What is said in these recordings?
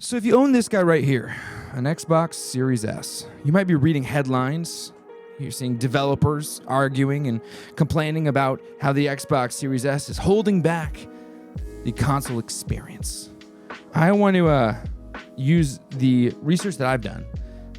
So if you own this guy right here, an Xbox Series S, you might be reading headlines. You're seeing developers arguing and complaining about how the Xbox Series S is holding back the console experience. I want to use the research that I've done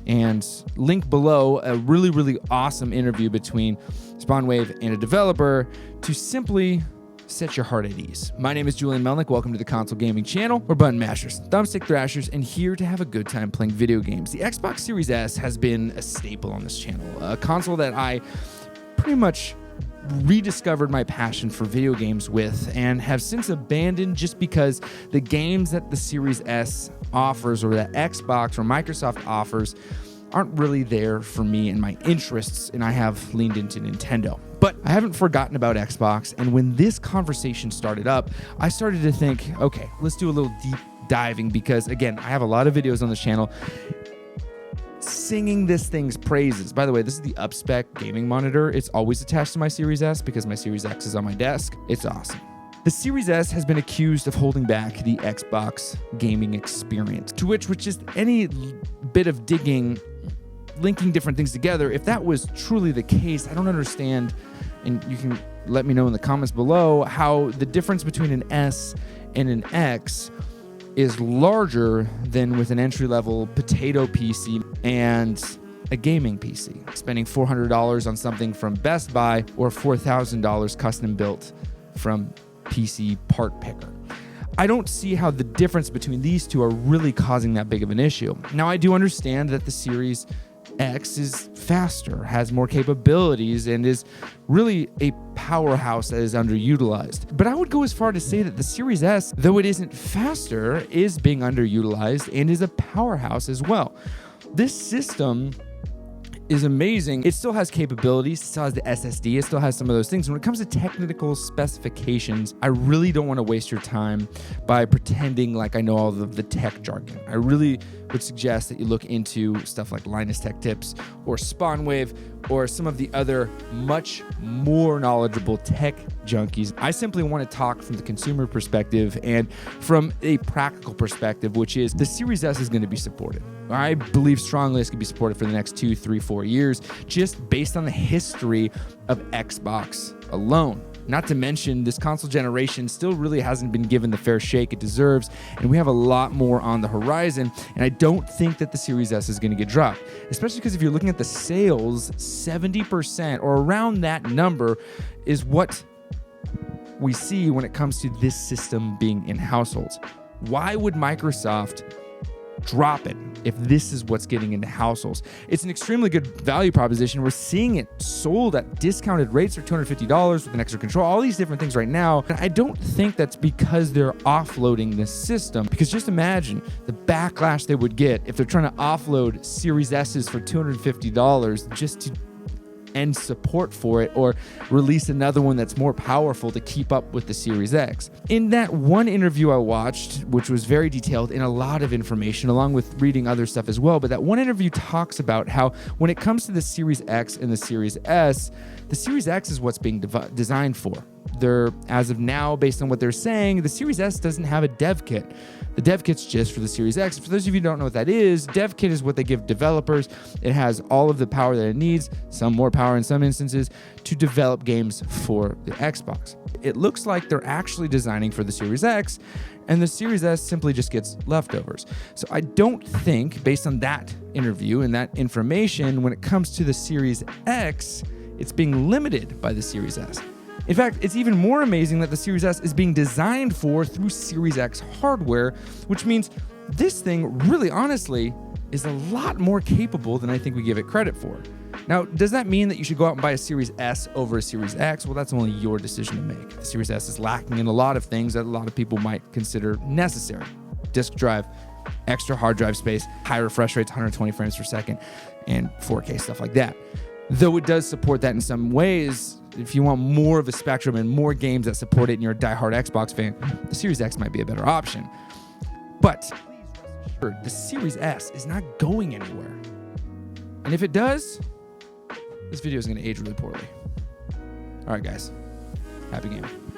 and link below a really, really awesome interview between SpawnWave and a developer to simply set your heart at ease. My name is Julian Melnick. Welcome to the Console Gaming Channel. We're button mashers, thumbstick thrashers, and here to have a good time playing video games. The Xbox Series S has been a staple on this channel, a console that I pretty much rediscovered my passion for video games with and have since abandoned just because the games that the Series S offers or that Xbox or Microsoft offers aren't really there for me and my interests, and I have leaned into Nintendo. But I haven't forgotten about Xbox, and when this conversation started up, I started to think, okay, let's do a little deep diving because, again, I have a lot of videos on this channel singing this thing's praises. By the way, this is the UpSpec gaming monitor. It's always attached to my Series S because my Series X is on my desk. It's awesome. The Series S has been accused of holding back the Xbox gaming experience, to which just any bit of digging, linking different things together, if that was truly the case, I don't understand, and you can let me know in the comments below, how the difference between an S and an X is larger than with an entry-level potato PC and a gaming PC. Spending $400 on something from Best Buy or $4,000 custom built from PC Part Picker. I don't see how the difference between these two are really causing that big of an issue. Now, I do understand that the Series X is faster, has more capabilities, and is really a powerhouse that is underutilized. But I would go as far to say that the Series S, though it isn't faster, is being underutilized and is a powerhouse as well. This system is amazing. It still has capabilities, it still has the SSD, it still has some of those things. When it comes to technical specifications, I really don't want to waste your time by pretending like I know all of the tech jargon. I really would suggest that you look into stuff like Linus Tech Tips or SpawnWave or some of the other much more knowledgeable tech junkies. I simply want to talk from the consumer perspective and from a practical perspective, which is the Series S is going to be supported. I believe strongly it's going to be supported for the next 2, 3, 4 years, just based on the history of Xbox alone. Not to mention, this console generation still really hasn't been given the fair shake it deserves, and we have a lot more on the horizon, and I don't think that the Series S is going to get dropped, especially because if you're looking at the sales, 70% or around that number is what we see when it comes to this system being in households. Why would Microsoft drop it if this is what's getting into households? It's an extremely good value proposition. We're seeing it sold at discounted rates for $250 with an extra control, all these different things right now. And I don't think that's because they're offloading this system, because just imagine the backlash they would get if they're trying to offload Series S's for $250 just to end support for it or release another one that's more powerful to keep up with the Series X. In that one interview I watched, which was very detailed and a lot of information, along with reading other stuff as well, but that one interview talks about how when it comes to the Series X and the Series S, the Series X is what's being designed for. As of now, based on what they're saying, the Series S doesn't have a dev kit. The dev kit's just for the Series X. For those of you who don't know what that is, dev kit is what they give developers. It has all of the power that it needs, some more power in some instances, to develop games for the Xbox. It looks like they're actually designing for the Series X, and the Series S simply just gets leftovers. So I don't think, based on that interview and that information, when it comes to the Series X, it's being limited by the Series S. In fact, it's even more amazing that the Series S is being designed for through Series X hardware, which means this thing really honestly is a lot more capable than I think we give it credit for. Now, does that mean that you should go out and buy a Series S over a Series X? Well, that's only your decision to make. The Series S is lacking in a lot of things that a lot of people might consider necessary. Disk drive, extra hard drive space, high refresh rates, 120 frames per second, and 4K, stuff like that. Though it does support that in some ways, if you want more of a spectrum and more games that support it and you're a diehard Xbox fan, the Series X might be a better option. But the Series S is not going anywhere. And if it does, this video is going to age really poorly. All right, guys. Happy gaming.